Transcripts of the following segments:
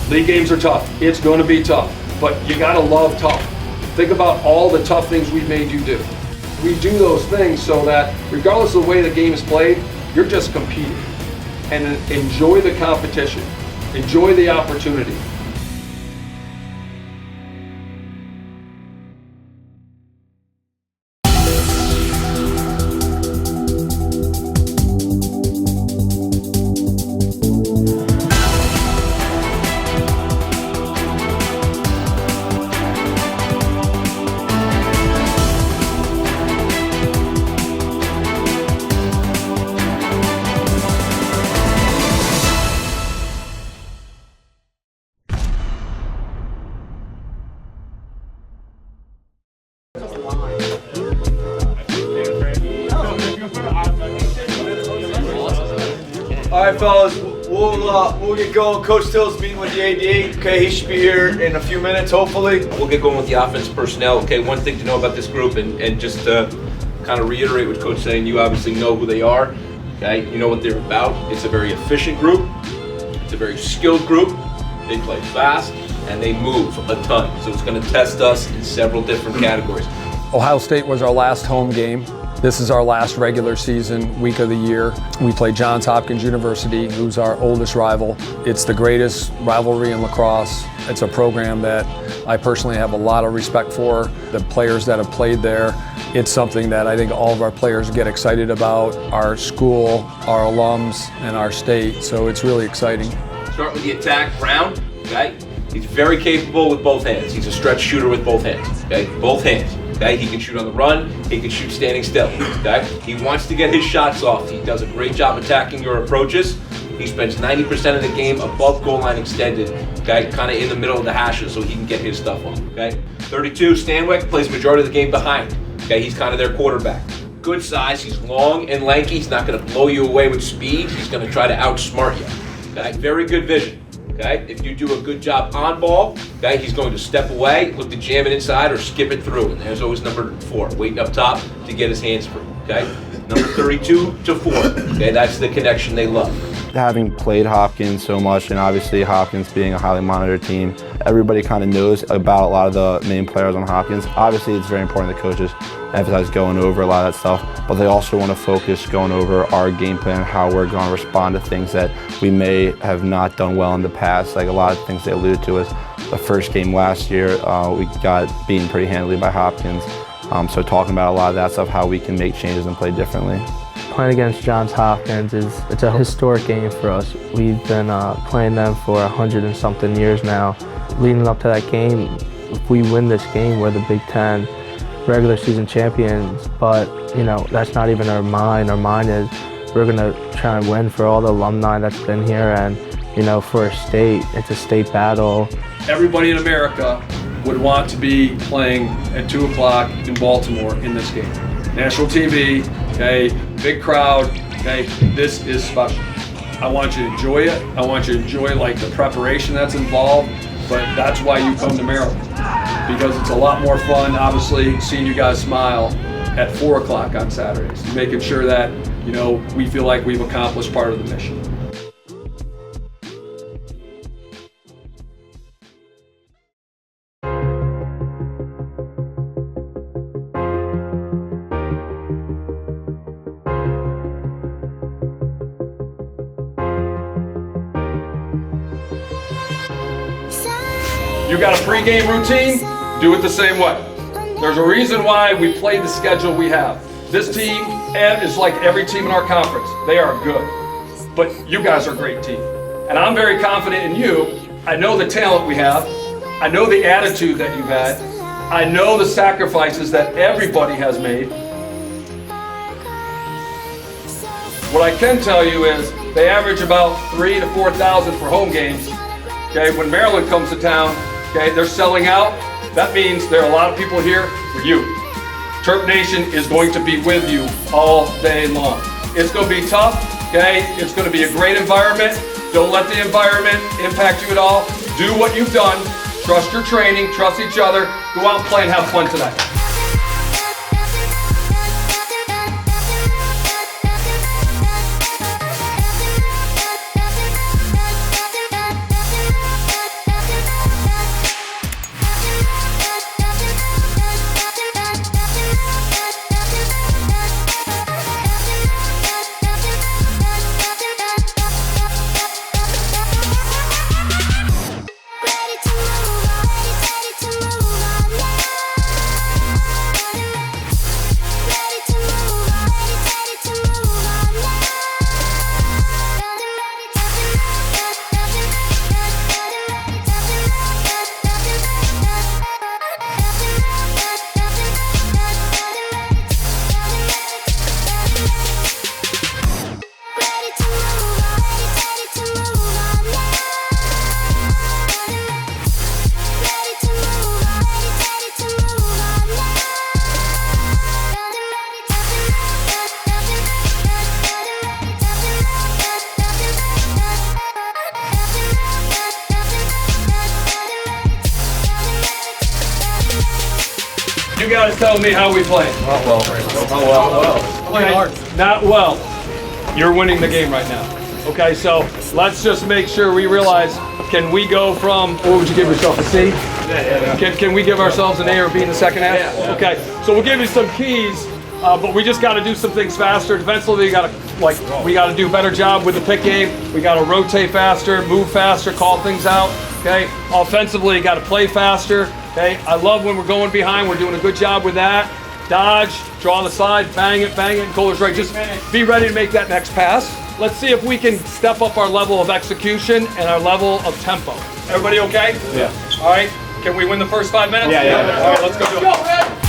League games are tough. It's going to be tough, but you got to love tough. Think about all the tough things we've made you do. We do those things so that regardless of the way the game is played, you're just competing. And enjoy the competition. Enjoy the opportunity. All right, fellas, we'll get going. Coach Till's meeting with the AD. Okay, he should be here in a few minutes, hopefully. We'll get going with the offensive personnel. Okay, one thing to know about this group, and just to kind of reiterate what Coach's saying, you obviously know who they are. Okay, you know what they're about. It's a very efficient group. It's a very skilled group. They play fast and they move a ton. So it's going to test us in several different categories. Ohio State was our last home game. This is our last regular season week of the year. We play Johns Hopkins University, who's our oldest rival. It's the greatest rivalry in lacrosse. It's a program that I personally have a lot of respect for. The players that have played there, it's something that I think all of our players get excited about, our school, our alums, and our state, so it's really exciting. Start with the attack, Brown, okay? He's very capable with both hands. He's a stretch shooter with both hands, okay? Both hands. Okay, he can shoot on the run, he can shoot standing still, okay? He wants to get his shots off. He does a great job attacking your approaches. He spends 90% of the game above goal line extended, okay? Kind of in the middle of the hashes so he can get his stuff off, okay? 32, Stanwyck plays majority of the game behind, okay? He's kind of their quarterback. Good size, he's long and lanky. He's not gonna blow you away with speed. He's gonna try to outsmart you, okay? Very good vision. Okay, if you do a good job on ball, okay, he's going to step away, look to jam it inside or skip it through. And there's always number 4, waiting up top to get his hands free. Okay, number 32 to 4. Okay, that's the connection they love. Having played Hopkins so much, and obviously Hopkins being a highly monitored team, everybody kind of knows about a lot of the main players on Hopkins. Obviously, it's very important that coaches emphasize going over a lot of that stuff, but they also want to focus going over our game plan, how we're going to respond to things that we may have not done well in the past. Like a lot of things they alluded to is the first game last year, we got beaten pretty handily by Hopkins. So talking about a lot of that stuff, how we can make changes and play differently. Playing against Johns Hopkins it's a historic game for us. We've been playing them for 100 and something years now. Leading up to that game, if we win this game, we're the Big Ten regular season champions, but you know, that's not even our mind. Our mind is we're gonna try and win for all the alumni that's been here, and you know, for a state, it's a state battle. Everybody in America would want to be playing at 2 o'clock in Baltimore in this game. National TV, okay, big crowd, okay, this is special. I want you to enjoy it. I want you to enjoy like the preparation that's involved, but that's why you come to Maryland, because it's a lot more fun, obviously, seeing you guys smile at 4 o'clock on Saturdays, making sure that, you know, we feel like we've accomplished part of the mission. You got a pregame routine? Do it the same way. There's a reason why we play the schedule we have. This team is like every team in our conference. They are good. But you guys are a great team. And I'm very confident in you. I know the talent we have. I know the attitude that you've had. I know the sacrifices that everybody has made. What I can tell you is they average about 3,000 to 4,000 for home games. Okay, when Maryland comes to town, okay, they're selling out. That means there are a lot of people here for you. Terp Nation is going to be with you all day long. It's going to be tough, okay? It's going to be a great environment. Don't let the environment impact you at all. Do what you've done. Trust your training, trust each other. Go out and play and have fun tonight. you guys tell me how we played. Not well. You're winning the game right now. Okay, so let's just make sure we realize, can we go from, what would you give yourself, a C? Can we give ourselves an A or B in the second half? Okay, so we'll give you some keys, but we just got to do some things faster. Defensively, we got to do a better job with the pick game. We got to rotate faster, move faster, call things out. Okay, offensively, you got to play faster. Okay, I love when we're going behind. We're doing a good job with that. Dodge, draw the slide, bang it, and Kohler's right. Just be ready to make that next pass. Let's see if we can step up our level of execution and our level of tempo. Everybody okay? Yeah. All right, can we win the first 5 minutes? Yeah. All right, let's go do it.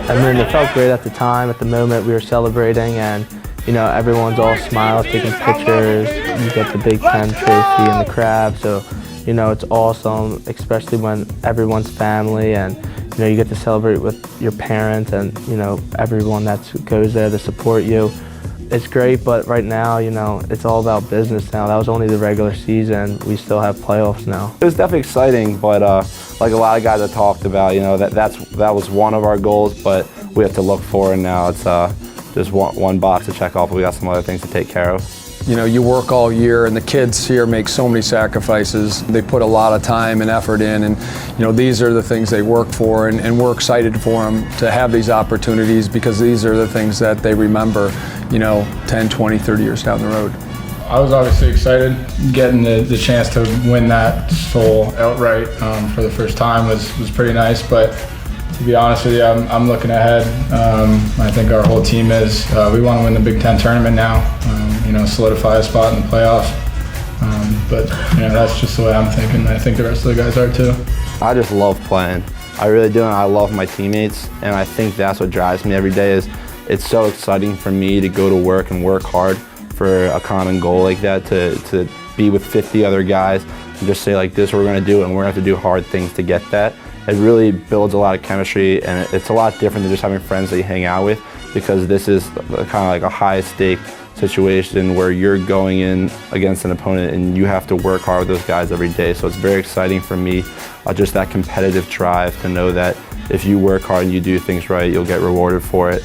I mean, it felt great at the time. At the moment, we were celebrating, and you know, everyone's all smiles, taking pictures. You get the Big Ten trophy and the crab, so you know, it's awesome, especially when everyone's family, and you know, you get to celebrate with your parents and you know, everyone that goes there to support you. It's great, but right now, you know, it's all about business now. That was only the regular season. We still have playoffs now. It was definitely exciting, but like a lot of guys have talked about, you know, that was one of our goals, but we have to look forward now. It's just one box to check off, but we got some other things to take care of. You know, you work all year, and the kids here make so many sacrifices. They put a lot of time and effort in, and you know, these are the things they work for, and we're excited for them to have these opportunities because these are the things that they remember, you know, 10, 20, 30 years down the road. I was obviously excited. Getting the chance to win that full outright for the first time was pretty nice, but to be honest with you, I'm looking ahead. I think our whole team is. We want to win the Big Ten tournament now, you know, solidify a spot in the playoffs. But you know, that's just the way I'm thinking. I think the rest of the guys are too. I just love playing. I really do, and I love my teammates, and I think that's what drives me every day. Is it's so exciting for me to go to work and work hard for a common goal like that, to be with 50 other guys and just say like, this we're going to do, and we're going to have to do hard things to get that. It really builds a lot of chemistry, and it's a lot different than just having friends that you hang out with, because this is kind of like a high stake situation where you're going in against an opponent and you have to work hard with those guys every day. So it's very exciting for me, just that competitive drive to know that if you work hard and you do things right, you'll get rewarded for it.